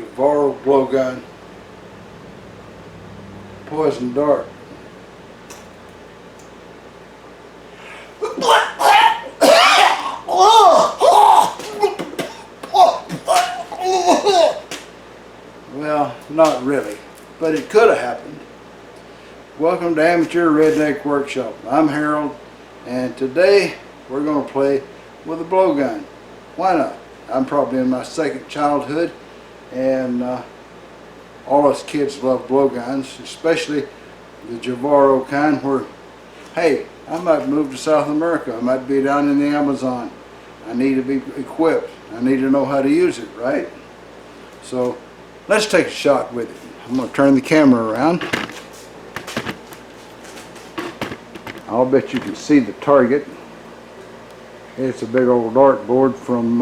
Jivaro blowgun poison dart. Well, not really, but it could have happened. Welcome to Amateur Redneck Workshop. I'm Harold, and today we're going to play with a blowgun. Why not? I'm probably in my second childhood, and all us kids love blowguns, especially the Jivaro kind where, hey, I might move to South America, I might be down in the Amazon. I need to be equipped. I need to know how to use it, right? So let's take a shot with it. I'm going to turn the camera around. I'll bet you can see the target. It's a big old dartboard from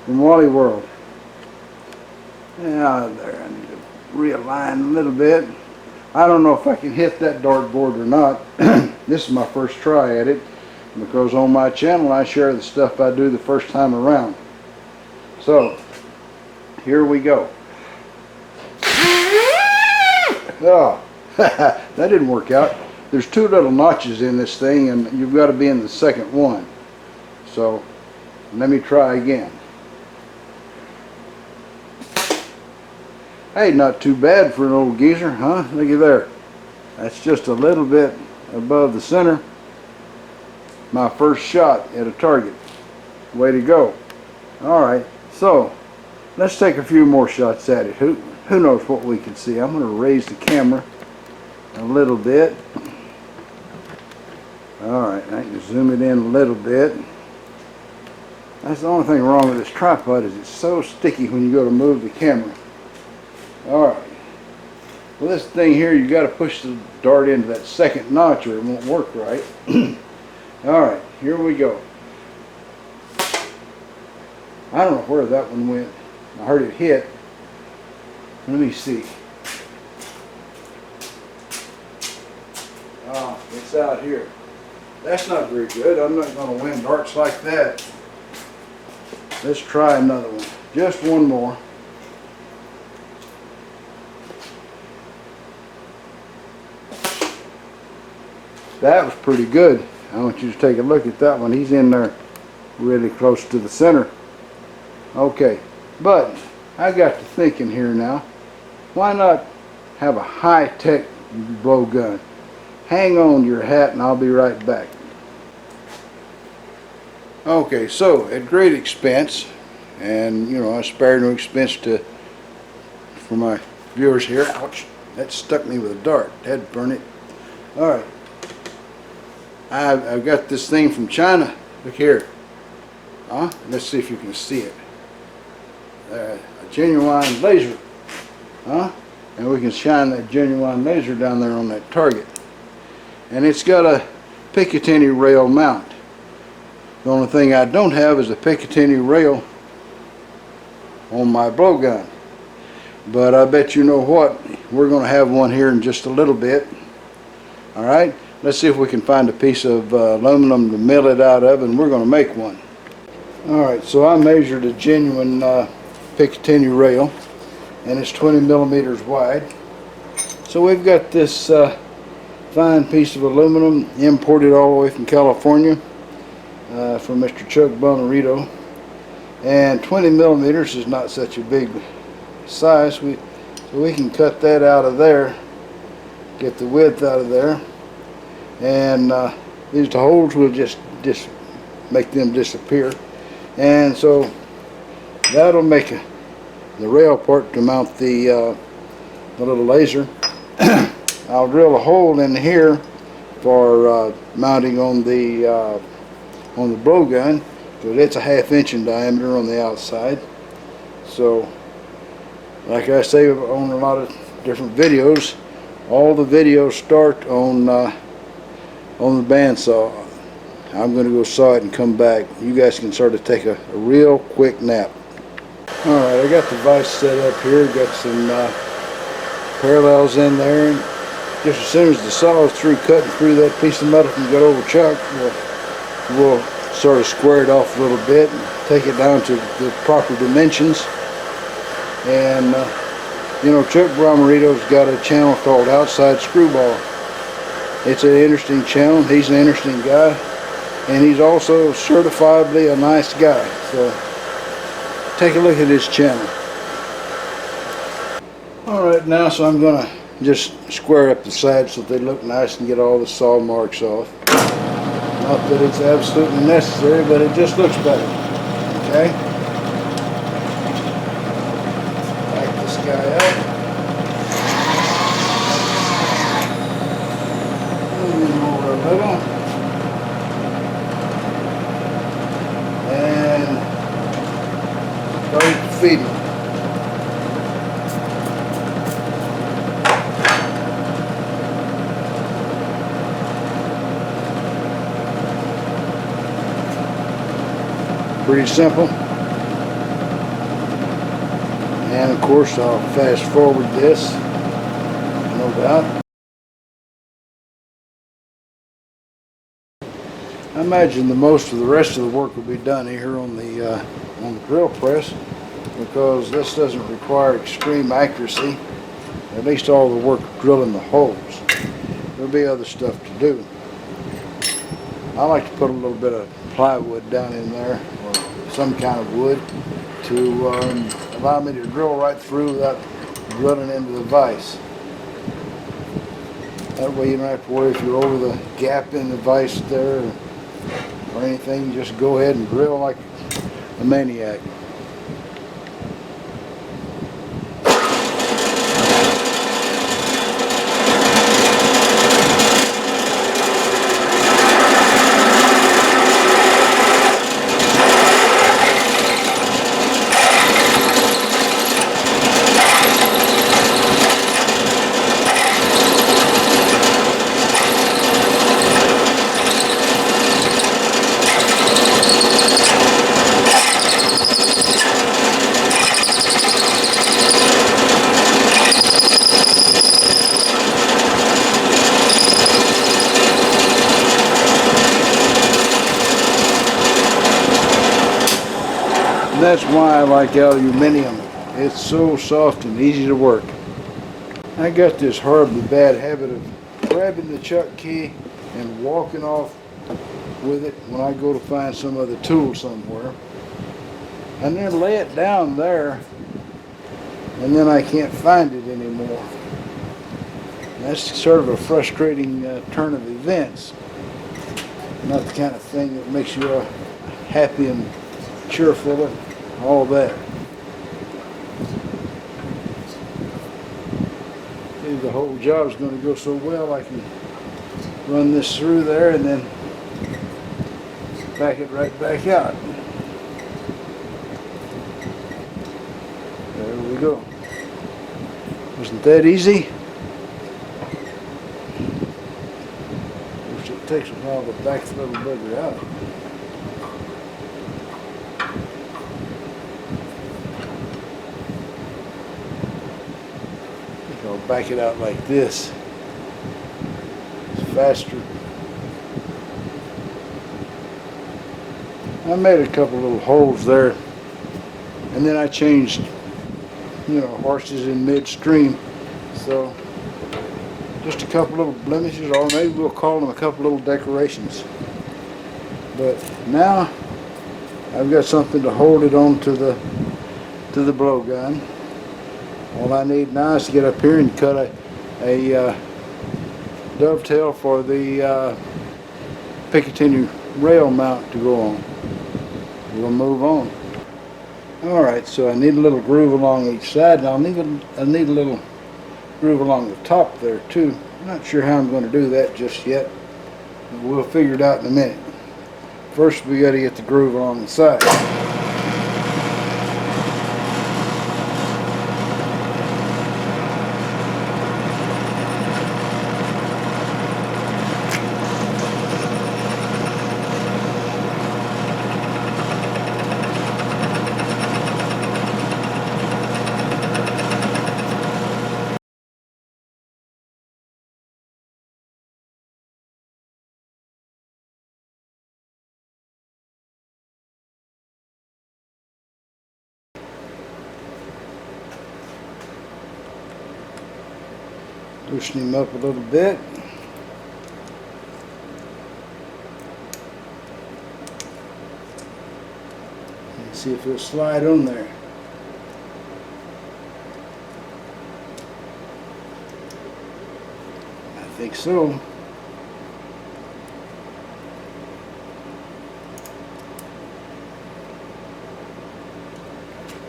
Wally World. Yeah, there, I need to realign a little bit. I don't know if I can hit that dartboard or not. This is my first try at it, because on my channel I share the stuff I do the first time around. So, here we go. Oh, that didn't work out. There's two little notches in this thing, and you've got to be in the second one. So, let me try again. Hey, not too bad for an old geezer, huh? Look at there. That's just a little bit above the center. My first shot at a target. Way to go. Alright, so let's take a few more shots at it. Who knows what we can see? I'm going to raise the camera a little bit. Alright, I can zoom it in a little bit. That's the only thing wrong with this tripod, is it's so sticky when you go to move the camera. Alright, well, this thing here, you got to push the dart into that second notch or it won't work right. Alright, here we go. I don't know where that one went. I heard it hit. Let me see. Oh, it's out here. That's not very good. I'm not going to win darts like that. Let's try another one. Just one more. That was pretty good. I want you to take a look at that one. He's in there really close to the center. Okay, but I got to thinking here now, why not have a high-tech blowgun? Hang on to your hat and I'll be right back. Okay, so at great expense, and you know, I spare no expense for my viewers here. Ouch, that stuck me with a dart. That'd burn it. Alright. I've got this thing from China. Look here. Let's see if you can see it. A genuine laser. And we can shine that genuine laser down there on that target. And it's got a Picatinny rail mount. The only thing I don't have is a Picatinny rail on my blowgun. But I bet you know what, we're going to have one here in just a little bit. Alright, let's see if we can find a piece of aluminum to mill it out of, and we're going to make one. Alright, so I measured a genuine Picatinny rail, and it's 20 millimeters wide. So we've got this fine piece of aluminum imported all the way from California from Mr. Chuck Bonarito, and 20 millimeters is not such a big size. So we can cut that out of there, get the width out of there, and these holes will just make them disappear. And so that'll make the rail part to mount the little laser. I'll drill a hole in here for mounting on the blowgun, because it's a 1/2 inch in diameter on the outside. So, like I say on a lot of different videos, all the videos start on the bandsaw. I'm going to go saw it and come back. You guys can sort of take a real quick nap. Alright, I got the vise set up here, got some parallels in there. Just as soon as the saw is through cutting through that piece of metal from good old Chuck, we'll sort of square it off a little bit and take it down to the proper dimensions. And you know, Chuck Bromerito's got a channel called Outside Screwball. It's an interesting channel. He's an interesting guy, and he's also certifiably a nice guy. So take a look at his channel. Alright, now so I'm gonna just square up the sides so they look nice and get all the saw marks off. Not that it's absolutely necessary, but it just looks better. Okay? Back this guy up. Move him over a little. And start feeding. Pretty simple. And of course I'll fast forward this, no doubt. I imagine the most of the rest of the work will be done here on the drill press, because this doesn't require extreme accuracy, at least all the work drilling the holes. There'll be other stuff to do. I like to put a little bit of plywood down in there, or some kind of wood, to allow me to drill right through without running into the vise. That way you don't have to worry if you're over the gap in the vise there or anything. You just go ahead and drill like a maniac. And that's why I like aluminum. It's so soft and easy to work. I got this horribly bad habit of grabbing the chuck key and walking off with it when I go to find some other tool somewhere, and then lay it down there, and then I can't find it anymore. And that's sort of a frustrating turn of events. Not the kind of thing that makes you happy and cheerful and all that. See, the whole job's going to go so well, I can run this through there and then back it right back out. There we go. Wasn't that easy? Of course, it takes a while to back the little bugger out. I'll back it out like this. It's faster. I made a couple little holes there, and then I changed, you know, horses in midstream. So just a couple little blemishes, or maybe we'll call them a couple little decorations. But now I've got something to hold it on to the blow gun. All I need now is to get up here and cut a dovetail for the Picatinny rail mount to go on. We'll move on. Alright, so I need a little groove along each side, and I need a little groove along the top there too. I'm not sure how I'm going to do that just yet, but we'll figure it out in a minute. First we got to get the groove along the side. Pushing him up a little bit. And see if he'll slide on there. I think so.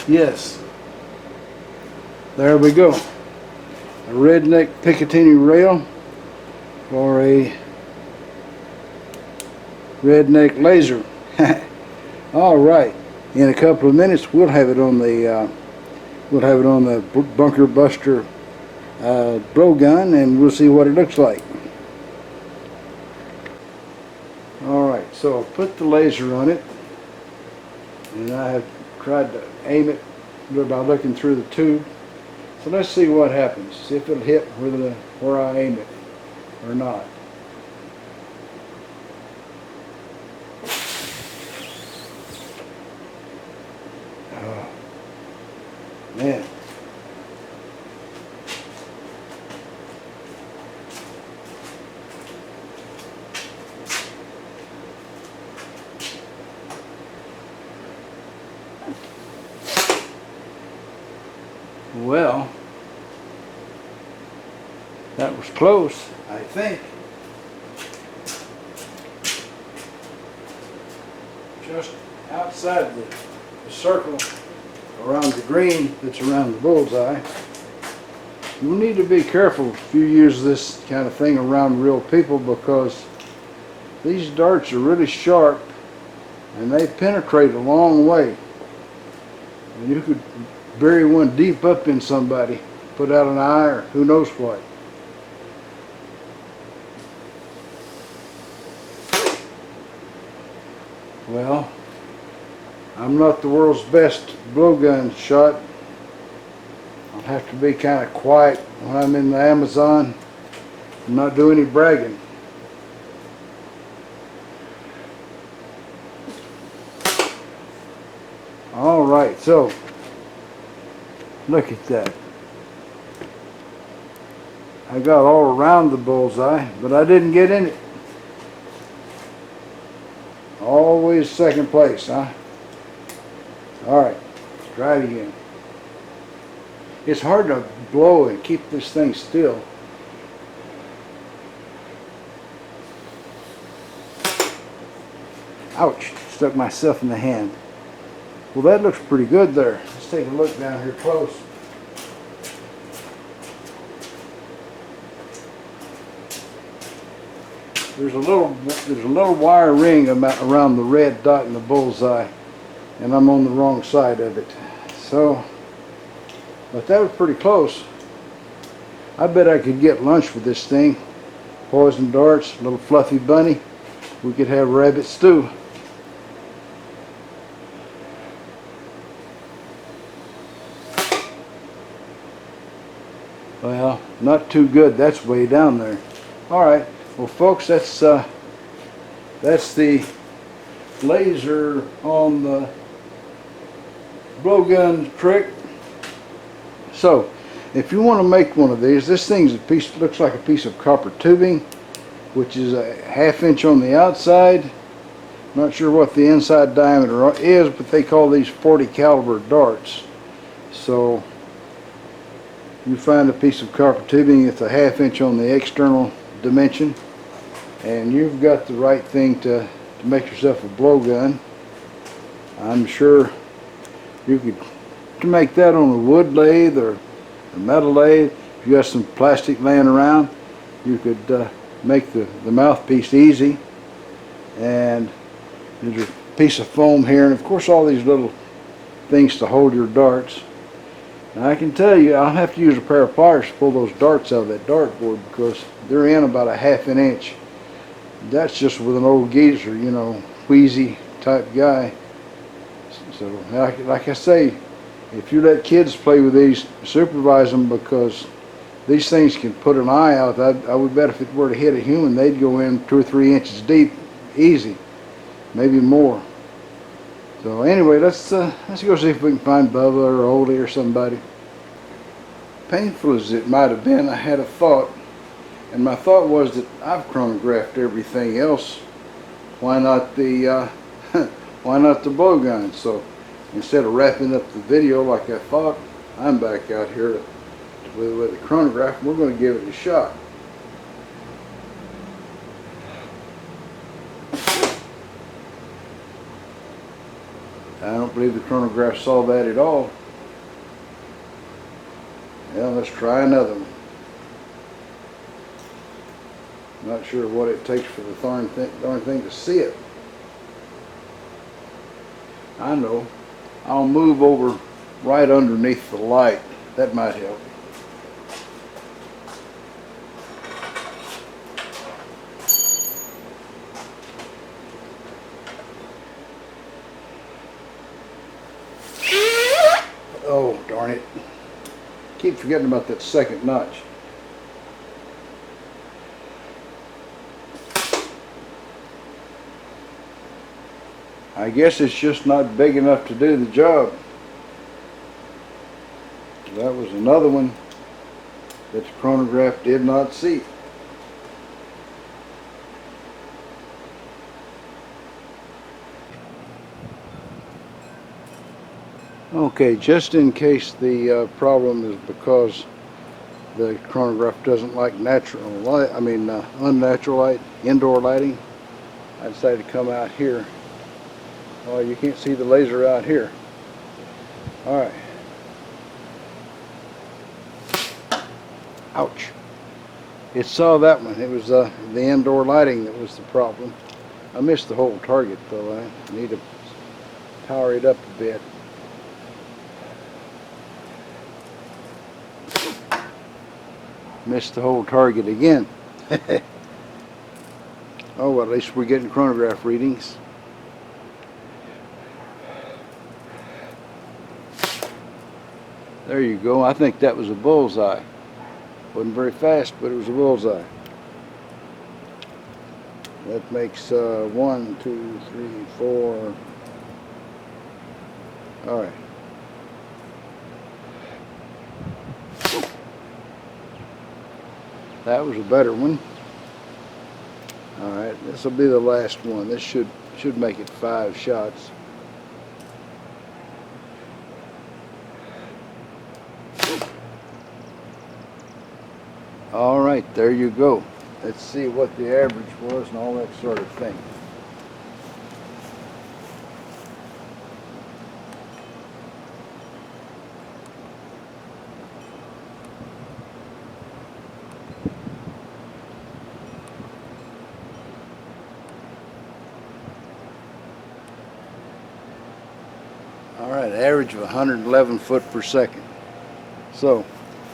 Yes. There we go. A Redneck Picatinny rail for a Redneck laser. All right. In a couple of minutes, we'll have it on the Bunker Buster blowgun, and we'll see what it looks like. All right. So I'll put the laser on it, and I have tried to aim it by looking through the tube. So let's see what happens. See if it'll hit where I aim it or not. Oh, man. Well, that was close, I think. Just outside the circle around the green that's around the bullseye. You need to be careful if you use this kind of thing around real people, because these darts are really sharp and they penetrate a long way. And you could bury one deep up in somebody, put out an eye, or who knows what. Well, I'm not the world's best blowgun shot. I'll have to be kind of quiet when I'm in the Amazon and not do any bragging. All right, so look at that. I got all around the bullseye, but I didn't get in it. Always second place, huh? All right, let's try it again. It's hard to blow and keep this thing still. Ouch, stuck myself in the hand. Well, that looks pretty good there. Let's take a look down here close. There's a little wire ring around the red dot in the bullseye, and I'm on the wrong side of it. So, but that was pretty close. I bet I could get lunch with this thing. Poison darts, little fluffy bunny. We could have rabbit stew. Well, not too good. That's way down there. All right. Well, folks, that's the laser on the blowgun trick. So, if you want to make one of these, this looks like a piece of copper tubing, which is a 1/2 inch on the outside. Not sure what the inside diameter is, but they call these 40 caliber darts. So you find a piece of copper tubing, it's a 1/2 inch on the external dimension, and you've got the right thing to make yourself a blowgun. I'm sure you could make that on a wood lathe or a metal lathe. If you got some plastic laying around, you could make the mouthpiece easy. And there's a piece of foam here, and of course all these little things to hold your darts. Now I can tell you, I'll have to use a pair of pliers to pull those darts out of that dartboard, because they're in about a 1/2 inch. That's just with an old geezer, you know, wheezy type guy. So like I say, if you let kids play with these, supervise them, because these things can put an eye out. I would bet if it were to hit a human, they'd go in 2 or 3 inches deep, easy, maybe more. So anyway, let's go see if we can find Bubba or Oldie or somebody. painful as it might have been, I had a thought. And my thought was that I've chronographed everything else. Why not the why not the blowgun? So instead of wrapping up the video like I thought, I'm back out here with a chronograph. We're going to give it a shot. I don't believe the chronograph saw that at all. Well, let's try another one. Not sure what it takes for the darn thing to see it. I know. I'll move over right underneath the light. That might help. Oh, darn it. Keep forgetting about that second notch. I guess it's just not big enough to do the job. That was another one that the chronograph did not see. Okay, just in case the problem is because the chronograph doesn't like natural light, unnatural light, indoor lighting, I decided to come out here. Oh, you can't see the laser out here. All right. Ouch. It saw that one. It was the indoor lighting that was the problem. I missed the whole target though. I need to power it up a bit. Missed the whole target again. Oh, well, at least we're getting chronograph readings. There you go. I think that was a bullseye. Wasn't very fast, but it was a bullseye. That makes 1, 2, 3, 4. All right. That was a better one. All right, this will be the last one. This should make it 5 shots. All right, there you go. Let's see what the average was and all that sort of thing. All right, average of 111 foot per second. So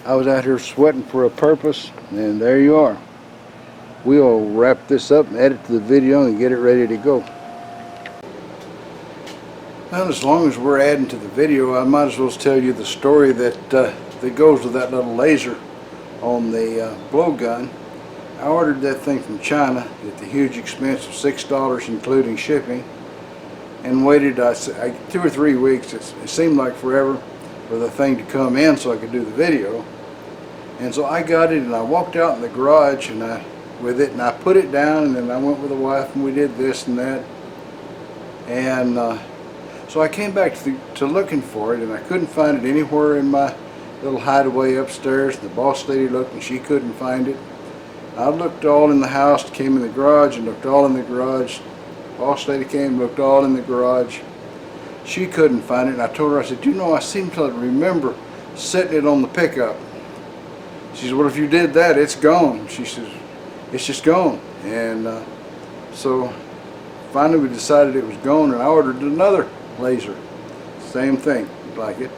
I was out here sweating for a purpose, and there you are. We'll wrap this up and edit the video and get it ready to go. Well, as long as we're adding to the video, I might as well tell you the story that goes with that little laser on the blowgun. I ordered that thing from China at the huge expense of $6 including shipping, and waited 2 or 3 weeks. It seemed like forever for the thing to come in so I could do the video. And so I got it and I walked out in the garage and I put it down, and then I went with the wife and we did this and that. And so I came back to looking for it, and I couldn't find it anywhere in my little hideaway upstairs. The boss lady looked and she couldn't find it. I looked all in the house, came in the garage and looked all in the garage. Boss lady came, looked all in the garage. She couldn't find it, and I told her, I said, you know, I seem to remember setting it on the pickup. She said, well, if you did that, it's gone. She says, it's just gone. And so finally we decided it was gone, and I ordered another laser. Same thing, like it.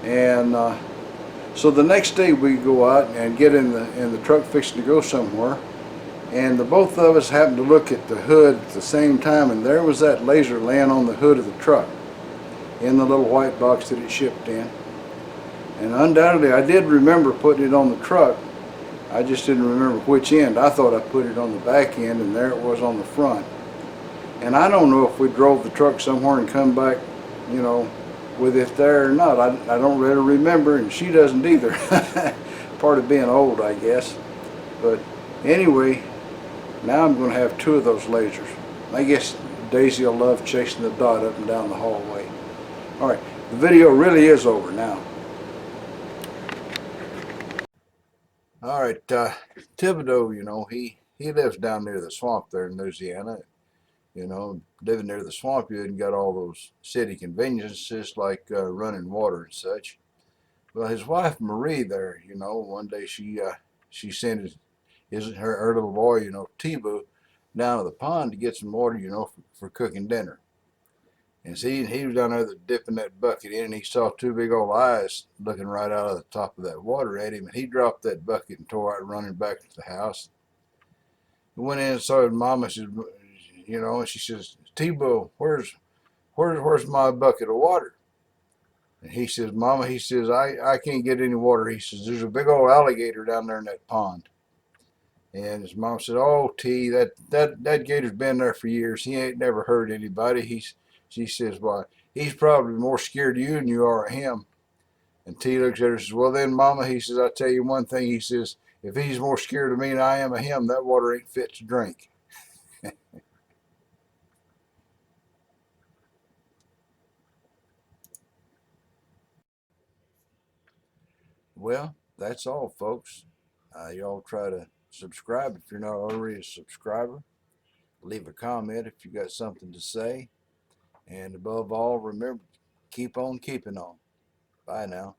And so the next day we go out and get in the truck fixing to go somewhere. And the both of us happened to look at the hood at the same time, and there was that laser laying on the hood of the truck in the little white box that it shipped in. And undoubtedly I did remember putting it on the truck. I just didn't remember which end. I thought I put it on the back end, and there it was on the front. And I don't know if we drove the truck somewhere and come back, you know, with it there or not. I don't really remember, and she doesn't either. Part of being old, I guess. But anyway, now I'm going to have 2 of those lasers. I guess Daisy will love chasing the dot up and down the hallway. All right, the video really is over now. All right, Thibodeau, you know, he lives down near the swamp there in Louisiana. You know, living near the swamp, you hadn't got all those city conveniences like running water and such. Well, his wife Marie there, you know, one day she sent her little boy, you know, Tibu, down to the pond to get some water, you know, for cooking dinner. And see, he was down there dipping that bucket in, and he saw 2 big old eyes looking right out of the top of that water at him, and he dropped that bucket and tore out running back to the house. He went in and saw his mama, you know, and she says, Tibu, where's my bucket of water? And he says, Mama, he says, I can't get any water. He says, there's a big old alligator down there in that pond. And his mom said, "Oh, T, that gator's been there for years. He ain't never hurt anybody." She says, "Why, he's probably more scared of you than you are of him." And T looks at her and says, "Well, then, Mama," he says, "I'll tell you one thing." He says, "If he's more scared of me than I am of him, that water ain't fit to drink." Well, that's all, folks. Y'all try to subscribe if you're not already a subscriber. Leave a comment if you got something to say. And above all, remember, keep on keeping on. Bye now.